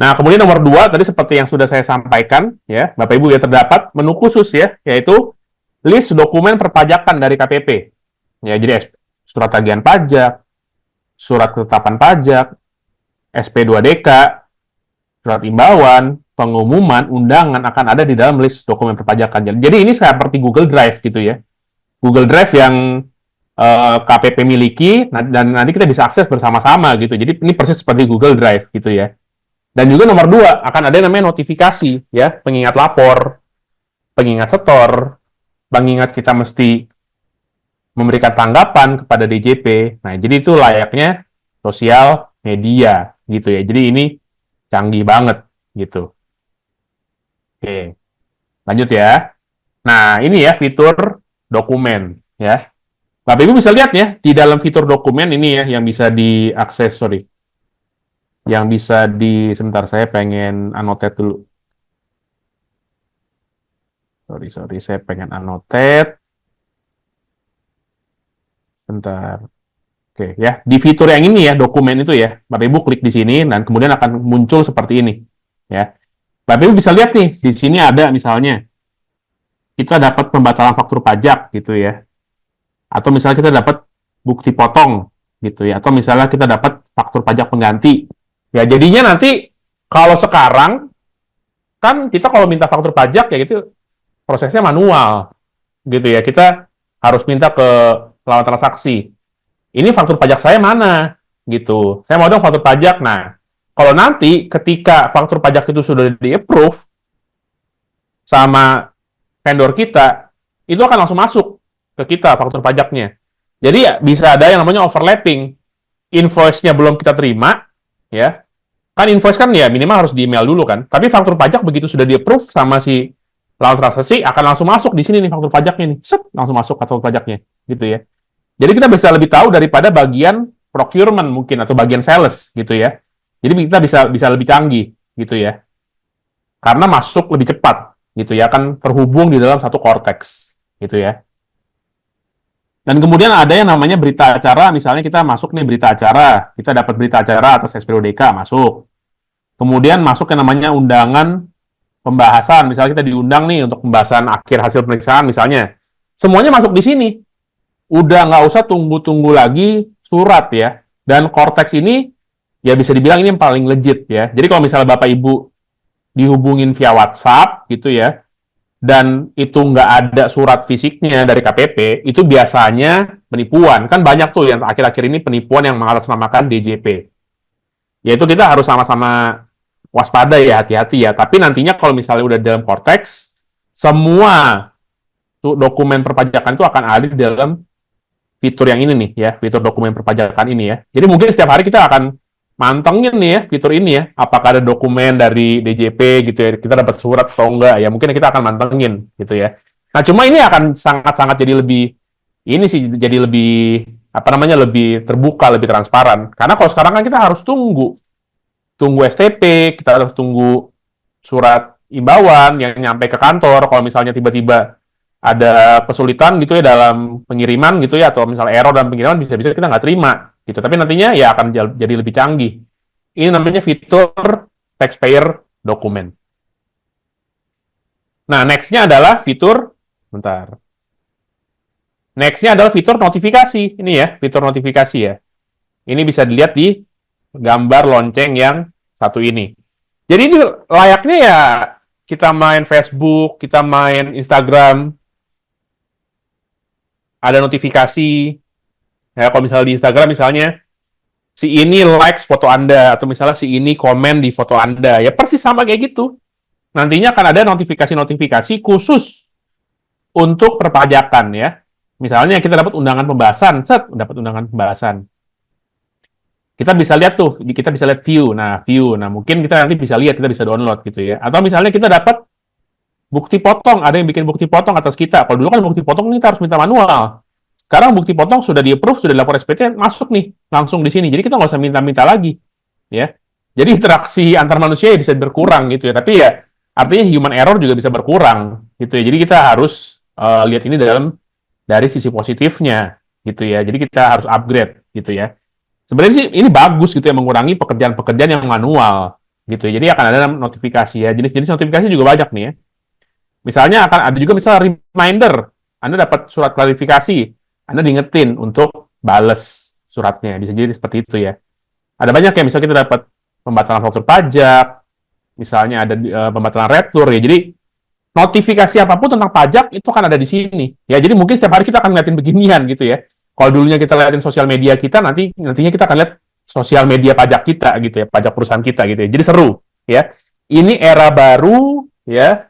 Nah, kemudian nomor dua, tadi seperti yang sudah saya sampaikan, ya, Bapak Ibu ya, terdapat menu khusus ya, yaitu list dokumen perpajakan dari KPP. Ya, jadi surat tagihan pajak, surat ketetapan pajak, SP2DK, surat imbauan, pengumuman, undangan akan ada di dalam list dokumen perpajakan. Jadi ini seperti Google Drive gitu ya. Google Drive yang KPP miliki, dan nanti kita bisa akses bersama-sama gitu. Jadi ini persis seperti Google Drive gitu ya. Dan juga nomor dua, akan ada yang namanya notifikasi, ya, pengingat lapor, pengingat setor, pengingat kita mesti memberikan tanggapan kepada DJP. Nah, jadi itu layaknya sosial media, gitu ya. Jadi ini canggih banget, gitu. Oke, lanjut ya. Nah, ini ya fitur dokumen, ya. Bapak Ibu bisa lihat ya, di dalam fitur dokumen ini ya, yang bisa diakses, sorry. Yang bisa sebentar, saya pengen annotate dulu. Sorry, saya pengen annotate. Bentar. Oke, ya. Di fitur yang ini ya, dokumen itu ya, Bapak Ibu klik di sini, dan kemudian akan muncul seperti ini. Ya. Bapak Ibu bisa lihat nih, di sini ada misalnya, kita dapat pembatalan faktur pajak gitu ya. Atau misalnya kita dapat bukti potong gitu ya. Atau misalnya kita dapat faktur pajak pengganti. Ya, jadinya nanti kalau sekarang, kan kita kalau minta faktur pajak ya gitu, prosesnya manual gitu ya. Kita harus minta ke lawan transaksi. Ini faktur pajak saya mana? Gitu. Saya mau dong faktur pajak. Nah, kalau nanti ketika faktur pajak itu sudah di-approve sama vendor kita, itu akan langsung masuk ke kita faktur pajaknya. Jadi ya bisa ada yang namanya overlapping. Invoice-nya belum kita terima, ya. Kan invoice kan ya minimal harus di-email dulu kan. Tapi faktur pajak begitu sudah di-approve sama si lawan transaksi, akan langsung masuk di sini nih faktur pajaknya nih. Set, langsung masuk faktur pajaknya. Gitu ya. Jadi kita bisa lebih tahu daripada bagian procurement mungkin atau bagian sales gitu ya. Jadi kita bisa lebih canggih gitu ya. Karena masuk lebih cepat gitu ya, kan terhubung di dalam satu cortex gitu ya. Dan kemudian ada yang namanya berita acara, misalnya kita masuk nih berita acara, kita dapat berita acara atas SP2DK masuk. Kemudian masuk yang namanya undangan pembahasan, misalnya kita diundang nih untuk pembahasan akhir hasil pemeriksaan misalnya. Semuanya masuk di sini. Udah nggak usah tunggu-tunggu lagi surat ya. Dan Cortex ini ya bisa dibilang ini yang paling legit ya. Jadi kalau misalnya Bapak Ibu dihubungin via WhatsApp gitu ya, dan itu nggak ada surat fisiknya dari KPP, itu biasanya penipuan. Kan banyak tuh yang akhir-akhir ini penipuan yang mengatasnamakan DJP. Yaitu kita harus sama-sama waspada ya, hati-hati ya. Tapi nantinya kalau misalnya udah dalam Cortex, semua dokumen perpajakan itu akan ada di dalam fitur yang ini nih ya, fitur dokumen perpajakan ini ya. Jadi mungkin setiap hari kita akan mantengin nih ya fitur ini ya, apakah ada dokumen dari DJP gitu ya, kita dapat surat atau enggak ya, mungkin kita akan mantengin gitu ya. Nah, cuma ini akan sangat-sangat jadi lebih, ini sih jadi lebih, apa namanya, lebih terbuka, lebih transparan. Karena kalau sekarang kan kita harus tunggu STP, kita harus tunggu surat imbauan yang nyampe ke kantor, kalau misalnya tiba-tiba ada kesulitan gitu ya dalam pengiriman gitu ya, atau misalnya error dalam pengiriman, bisa-bisa kita nggak terima gitu. Tapi nantinya ya akan jadi lebih canggih. Ini namanya fitur taxpayer dokumen. Nah, next-nya adalah fitur, bentar. Next-nya adalah fitur notifikasi. Ini ya, fitur notifikasi ya. Ini bisa dilihat di gambar lonceng yang satu ini. Jadi ini layaknya ya kita main Facebook, kita main Instagram, ada notifikasi. Ya, kalau misalnya di Instagram misalnya, si ini likes foto Anda, atau misalnya si ini komen di foto Anda. Ya persis sama kayak gitu. Nantinya akan ada notifikasi-notifikasi khusus untuk perpajakan ya. Misalnya kita dapat undangan pembahasan, dapat undangan pembahasan. Kita bisa lihat tuh, kita bisa lihat view. Nah, mungkin kita nanti bisa lihat, kita bisa download gitu ya. Atau misalnya kita dapat bukti potong, ada yang bikin bukti potong atas kita. Kalau dulu kan bukti potong ini kita harus minta manual. Sekarang bukti potong sudah di-approve, sudah dilapor SPT, masuk nih, langsung di sini. Jadi kita nggak usah minta-minta lagi. Ya. Jadi interaksi antar manusia ya bisa berkurang gitu ya. Tapi ya, artinya human error juga bisa berkurang gitu ya. Jadi kita harus lihat ini dari sisi positifnya gitu ya. Jadi kita harus upgrade gitu ya. Sebenarnya sih ini bagus gitu ya, mengurangi pekerjaan-pekerjaan yang manual. gitu ya. Jadi akan ada notifikasi ya. Jenis-jenis notifikasi juga banyak nih ya. Misalnya akan ada juga misalnya reminder, Anda dapat surat klarifikasi, Anda diingetin untuk bales suratnya, bisa jadi seperti itu ya. Ada banyak ya, misalnya kita dapat pembatalan faktur pajak, misalnya ada pembatalan retur ya. Jadi notifikasi apapun tentang pajak itu akan ada di sini. Ya, jadi mungkin setiap hari kita akan ngeliatin beginian gitu ya. Kalau dulunya kita liatin sosial media kita, nantinya kita akan lihat sosial media pajak kita gitu ya, pajak perusahaan kita gitu ya. Jadi seru ya. Ini era baru ya,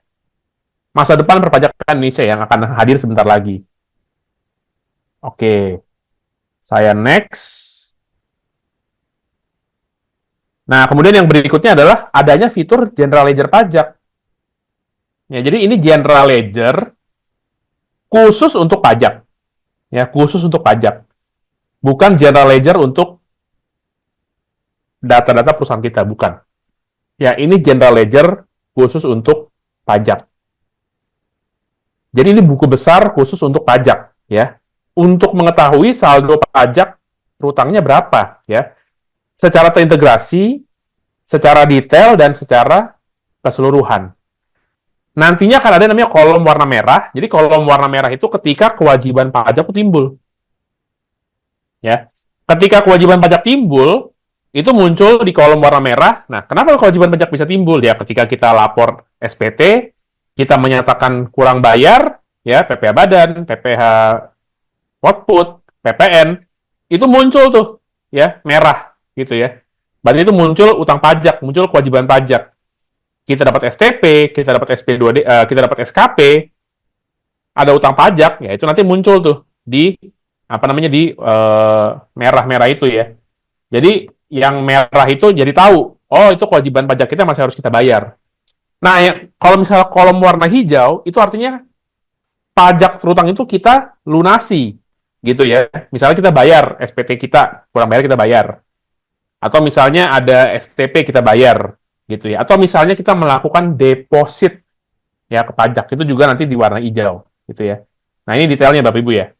masa depan perpajakan Indonesia yang akan hadir sebentar lagi. Oke, saya next. Nah, kemudian yang berikutnya adalah adanya fitur General Ledger pajak. Ya, jadi ini General Ledger khusus untuk pajak. Ya, khusus untuk pajak. Bukan General Ledger untuk data-data perusahaan kita, bukan. Ya, ini General Ledger khusus untuk pajak. Jadi ini buku besar khusus untuk pajak, ya. Untuk mengetahui saldo pajak berutangnya berapa, ya. Secara terintegrasi, secara detail, dan secara keseluruhan. Nantinya akan ada namanya kolom warna merah. Jadi kolom warna merah itu ketika kewajiban pajak itu timbul. Ya. Ketika kewajiban pajak timbul, itu muncul di kolom warna merah. Nah, kenapa kewajiban pajak bisa timbul? Ya, ketika kita lapor SPT, kita menyatakan kurang bayar, ya, PPh Badan, PPh Output, PPN, itu muncul tuh, ya, merah, gitu ya. Berarti itu muncul utang pajak, muncul kewajiban pajak. Kita dapat STP, kita dapat SP2D, kita dapat SKP, ada utang pajak, ya itu nanti muncul tuh di apa namanya di merah-merah itu ya. Jadi yang merah itu jadi tahu, oh itu kewajiban pajak kita masih harus kita bayar. Nah, kalau misalnya kolom warna hijau, itu artinya pajak terutang itu kita lunasi, gitu ya. Misalnya kita bayar SPT kita, kurang bayar kita bayar. Atau misalnya ada STP kita bayar, gitu ya. Atau misalnya kita melakukan deposit ya ke pajak, itu juga nanti di warna hijau, gitu ya. Nah, ini detailnya Bapak Ibu ya.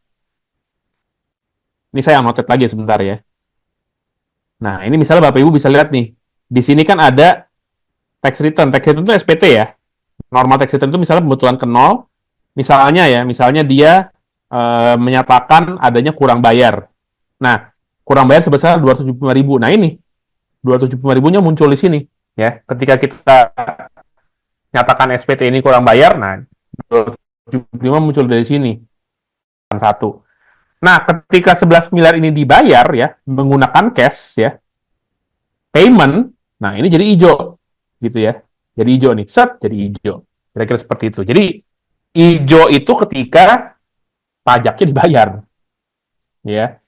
Ini saya anotet lagi sebentar ya. Nah, ini misalnya Bapak Ibu bisa lihat nih. Di sini kan ada tax return. Tax return itu SPT ya. Normal tax return itu misalnya pembetulan ke nol. Misalnya dia menyatakan adanya kurang bayar. Nah, kurang bayar sebesar 275.000. Nah, ini 275.000-nya muncul di sini ya. Ketika kita nyatakan SPT ini kurang bayar, nah 275 muncul dari sini. Satu. Nah, ketika 11 miliar ini dibayar ya menggunakan cash ya, payment, nah ini jadi hijau gitu ya. Jadi hijau nih, set jadi hijau. Kira-kira seperti itu. Jadi hijau itu ketika pajaknya dibayar. Ya.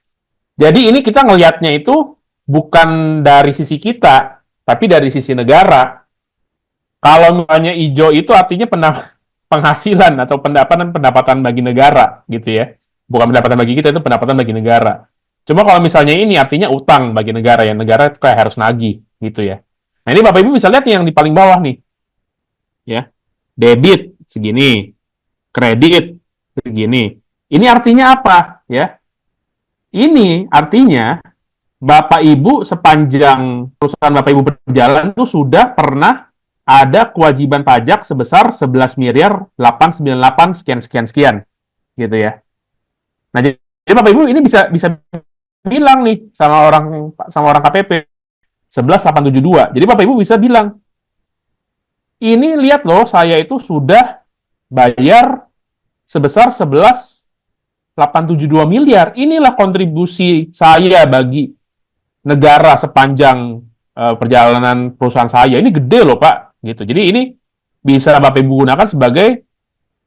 Jadi ini kita ngelihatnya itu bukan dari sisi kita, tapi dari sisi negara. Kalau misalnya hijau itu artinya penghasilan atau pendapatan bagi negara gitu ya. Bukan pendapatan bagi kita, itu pendapatan bagi negara. Cuma kalau misalnya ini artinya utang bagi negara, yang negara kayak harus nagih gitu ya. Nah, ini Bapak Ibu bisa lihat yang di paling bawah nih. Ya. Debit segini, kredit segini. Ini artinya apa ya? Ini artinya Bapak Ibu sepanjang perusahaan Bapak Ibu berjalan itu sudah pernah ada kewajiban pajak sebesar 11 miliar 898 sekian sekian sekian gitu ya. Nah, jadi Bapak Ibu ini bisa bilang nih sama orang KPP 11872. Jadi Bapak Ibu bisa bilang, ini lihat loh, saya itu sudah bayar sebesar 11.872 miliar. Inilah kontribusi saya bagi negara sepanjang perjalanan perusahaan saya. Ini gede loh, Pak. Gitu. Jadi ini bisa Bapak Ibu gunakan sebagai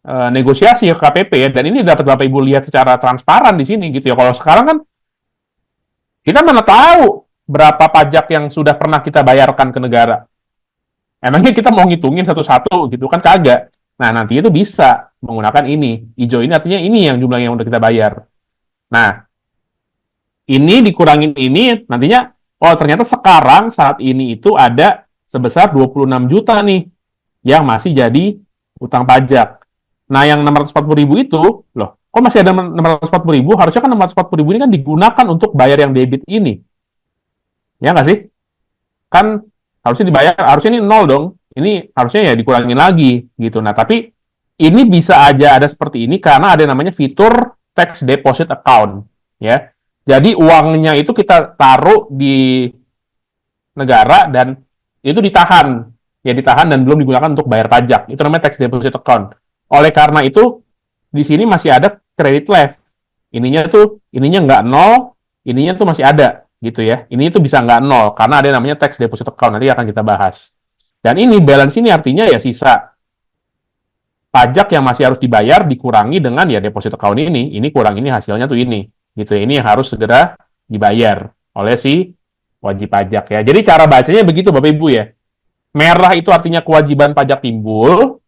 negosiasi ke KPP ya. Dan ini dapat Bapak Ibu lihat secara transparan di sini gitu ya. Kalau sekarang kan kita mana tahu berapa pajak yang sudah pernah kita bayarkan ke negara. Emangnya kita mau ngitungin satu-satu gitu kan kagak. Nah, nanti itu bisa menggunakan ini. Hijau ini artinya ini yang jumlah yang udah kita bayar. Nah, ini dikurangin ini nantinya, oh ternyata sekarang saat ini itu ada sebesar 26 juta nih yang masih jadi utang pajak. Nah, yang 640.000 itu, loh, kok masih ada 640.000? Harusnya kan 640.000 ini kan digunakan untuk bayar yang debit ini. Ya nggak sih? Kan Harusnya dibayar, harusnya ini nol dong. Ini harusnya ya dikurangin lagi gitu. Nah, tapi ini bisa aja ada seperti ini karena ada yang namanya fitur tax deposit account, ya. Jadi uangnya itu kita taruh di negara dan itu ditahan, ya ditahan dan belum digunakan untuk bayar pajak. Itu namanya tax deposit account. Oleh karena itu di sini masih ada credit left. Ininya nggak nol, ininya tuh masih ada gitu ya. Ini tuh bisa nggak nol karena ada yang namanya tax deposit account, nanti akan kita bahas. Dan ini balance ini artinya ya sisa pajak yang masih harus dibayar dikurangi dengan ya deposit account ini kurang ini hasilnya tuh ini gitu ya. Ini yang harus segera dibayar oleh si wajib pajak ya. Jadi cara bacanya begitu Bapak Ibu ya. Merah itu artinya kewajiban pajak timbul,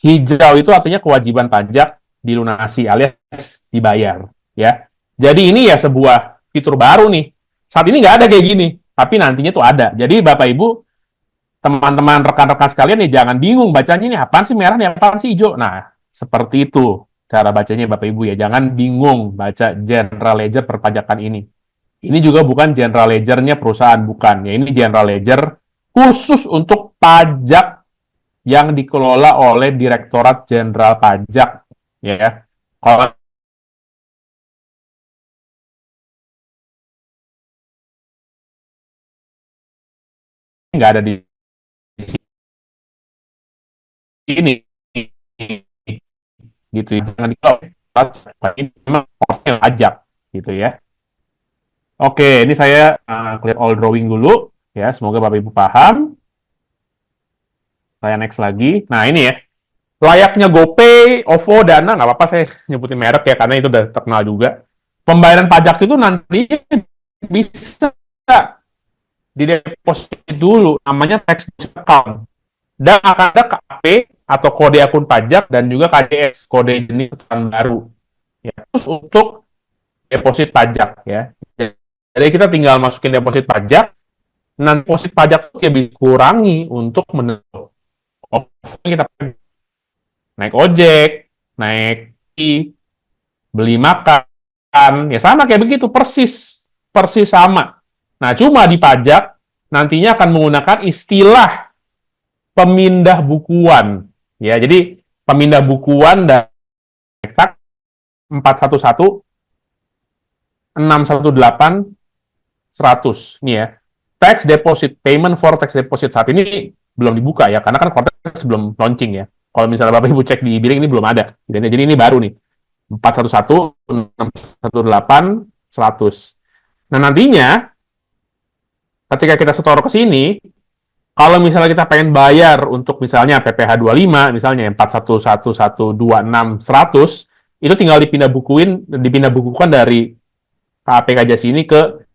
hijau itu artinya kewajiban pajak dilunasi alias dibayar ya. Jadi ini ya sebuah fitur baru nih. Saat ini nggak ada kayak gini, tapi nantinya tuh ada. Jadi Bapak Ibu, teman-teman rekan-rekan sekalian nih jangan bingung bacanya ini apaan sih merah nih, apaan sih hijau. Nah, seperti itu cara bacanya Bapak Ibu ya. Jangan bingung baca general ledger perpajakan ini. Ini juga bukan general ledger-nya perusahaan, bukan. Ya, ini general ledger khusus untuk pajak yang dikelola oleh Direktorat Jenderal Pajak. Ya, kalau nggak ada di sini, gitu ya. Jangan dikelola. Ini memang pajak, gitu ya. Oke, ini saya clear all drawing dulu. Ya, semoga Bapak Ibu paham. Saya next lagi. Nah, ini ya. Layaknya GoPay, OVO, Dana, nggak apa-apa saya nyebutin merek ya, karena itu udah terkenal juga. Pembayaran pajak itu nanti bisa dideposit dulu, namanya tax account. Dan akan ada KP atau kode akun pajak dan juga KJS, kode jenis setoran baru. Ya, terus untuk deposit pajak ya. Jadi kita tinggal masukin deposit pajak, nah deposit pajak itu ya dikurangi untuk menentukan kita naik ojek, naik beli makan, ya sama kayak begitu, persis sama. Nah, cuma di pajak nantinya akan menggunakan istilah pemindah bukuan. Ya, jadi pemindah bukuan dan 411 618 100 nih ya. Tax deposit, payment for tax deposit saat ini belum dibuka ya, karena kan konteks belum launching ya. Kalau misalnya Bapak Ibu cek di billing ini belum ada. Jadi ini baru nih. 411 618 100. Nah, nantinya ketika kita setor ke sini, kalau misalnya kita pengen bayar untuk misalnya PPh 25, misalnya 411 126 100, itu tinggal dipindah bukukan dari KPKJS ini ke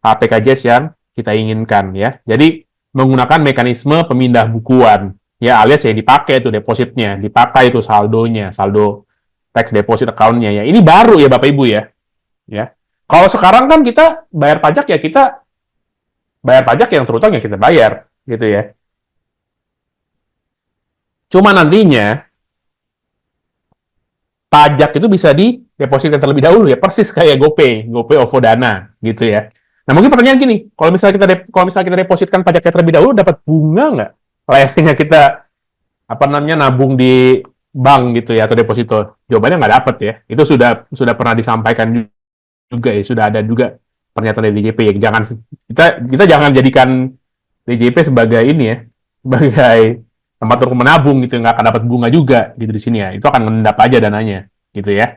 KPKJS yang kita inginkan ya. Jadi menggunakan mekanisme pemindah bukuan ya, alias ya dipakai itu depositnya, dipakai itu saldonya, saldo tax deposit account-nya ya. Ini baru ya Bapak Ibu ya. Ya. Kalau sekarang kan kita bayar pajak ya kita bayar pajak yang terutang ya kita bayar gitu ya. Cuma nantinya pajak itu bisa didepositkan terlebih dahulu ya, persis kayak GoPay, OVO, Dana gitu ya. Nah, mungkin pertanyaan gini, kalau misalnya kita depositkan pajaknya terlebih dahulu dapat bunga nggak? Layaknya kita nabung di bank gitu ya atau deposito. Jawabannya nggak dapat ya. Itu sudah pernah disampaikan juga ya, sudah ada juga pernyataan dari DJP ya. Kita jangan jadikan DJP sebagai ini ya, sebagai tempat untuk menabung gitu, nggak akan dapat bunga juga gitu di sini ya. Itu akan mengendap aja dananya gitu ya.